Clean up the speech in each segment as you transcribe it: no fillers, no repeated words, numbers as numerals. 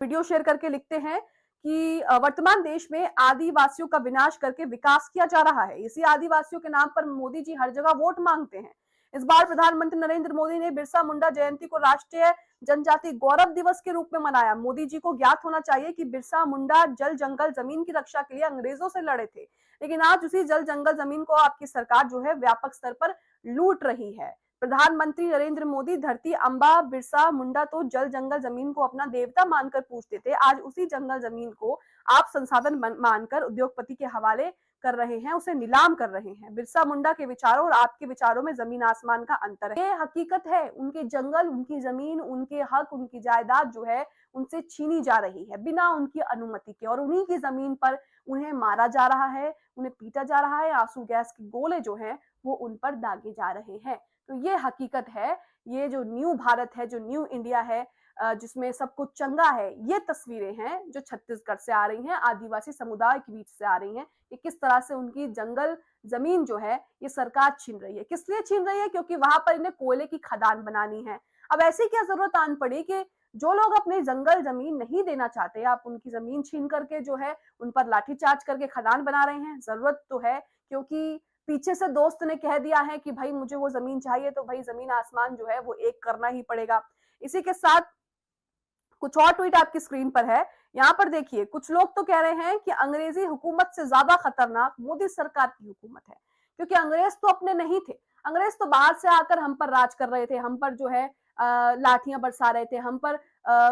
Video share करके लिखते हैं कि वर्तमान देश में आदिवासियों का विनाश करके विकास किया जा रहा है। इसी आदिवासियों के नाम पर मोदी जी हर जगह वोट मांगते हैं। इस बार प्रधानमंत्री नरेंद्र मोदी ने बिरसा मुंडा जयंती को राष्ट्रीय जनजाति गौरव दिवस के रूप में मनाया। मोदी जी को ज्ञात होना चाहिए कि बिरसा मुंडा जल जंगल जमीन की रक्षा के लिए अंग्रेजों से लड़े थे, लेकिन आज उसी जल जंगल जमीन को आपकी सरकार जो है व्यापक स्तर पर लूट रही है। प्रधानमंत्री नरेंद्र मोदी धरती अंबा बिरसा मुंडा तो जल जंगल जमीन को अपना देवता मानकर पूजते थे। आज उसी जंगल जमीन को आप संसाधन मानकर उद्योगपति के हवाले कर रहे हैं, उसे नीलाम कर रहे हैं। बिरसा मुंडा के विचारों और आपके विचारों में जमीन आसमान का अंतर है। ये हकीकत है, उनके जंगल, उनकी जमीन, उनके हक, उनकी जायदाद जो है उनसे छीनी जा रही है बिना उनकी अनुमति के, और उन्हीं की जमीन पर उन्हें मारा जा रहा है, उन्हें पीटा जा रहा है, आंसू गैस के गोले जो है वो उन पर दागे जा रहे हैं। तो ये हकीकत है। ये जो न्यू भारत है, जो न्यू इंडिया है, जिसमें सब कुछ चंगा है, ये तस्वीरें हैं जो छत्तीसगढ़ से आ रही हैं, आदिवासी समुदाय के बीच से आ रही हैं कि किस तरह से उनकी जंगल जमीन जो है ये सरकार छीन रही है। किस लिए छीन रही है? क्योंकि वहां पर इन्हें कोयले की खदान बनानी है। अब ऐसी क्या जरूरत आन पड़ी कि जो लोग अपने जंगल जमीन नहीं देना चाहते, आप उनकी जमीन छीन करके जो है उन पर लाठीचार्ज करके खदान बना रहे हैं। जरूरत तो है, क्योंकि पीछे से दोस्त ने कह दिया है कि भाई मुझे वो जमीन चाहिए, तो भाई जमीन आसमान जो है वो एक करना ही पड़ेगा। इसी के साथ कुछ और ट्वीट आपकी स्क्रीन पर है। यहाँ पर देखिए, कुछ लोग तो कह रहे हैं कि अंग्रेजी हुकूमत से ज्यादा खतरनाक मोदी सरकार की हुकूमत है, क्योंकि अंग्रेज तो अपने नहीं थे। अंग्रेज तो बाहर से आकर हम पर राज कर रहे थे, हम पर जो है लाठियां बरसा रहे थे, हम पर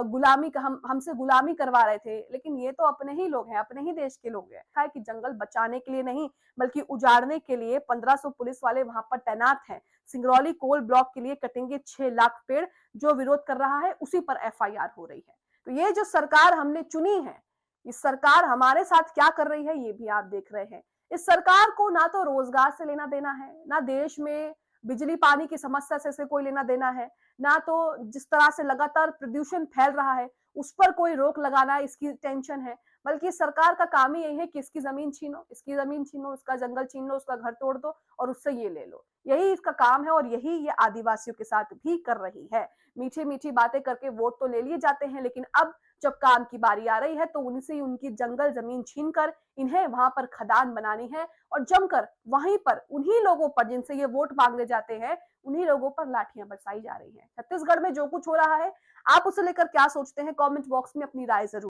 गुलामी का हमसे गुलामी करवा रहे थे। लेकिन ये तो अपने ही लोग हैं, अपने ही देश के लोग हैं। है कि जंगल बचाने के लिए नहीं बल्कि उजाड़ने के लिए 1500 पुलिस वाले वहां पर तैनात हैं। सिंगरौली कोल ब्लॉक के लिए कटेंगे 6 लाख पेड़। जो विरोध कर रहा है उसी पर एफआईआर हो रही है। तो ये जो सरकार हमने चुनी है, इस सरकार हमारे साथ क्या कर रही है ये भी आप देख रहे हैं। इस सरकार को ना तो रोजगार से लेना देना है, ना देश में बिजली पानी की समस्या से कोई लेना देना है, ना तो जिस तरह से लगातार प्रदूषण फैल रहा है उस पर कोई रोक लगाना इसकी टेंशन है। बल्कि सरकार का काम ही यही है कि इसकी जमीन छीनो, इसकी जमीन छीनो, उसका जंगल छीन लो, उसका घर तोड़ दो और उससे ये ले लो। यही इसका काम है और यही ये आदिवासियों के साथ भी कर रही है। मीठी मीठी बातें करके वोट तो ले लिए जाते हैं, लेकिन अब जब काम की बारी आ रही है तो उनसे उनकी जंगल जमीन छीनकर इन्हें वहां पर खदान बनानी है और जमकर वहीं पर उन्हीं लोगों पर जिनसे ये वोट मांगने जाते हैं उन्हीं लोगों पर लाठियां बरसाई जा रही हैं। छत्तीसगढ़ में जो कुछ हो रहा है, आप उसे लेकर क्या सोचते हैं? कमेंट बॉक्स में अपनी राय जरूर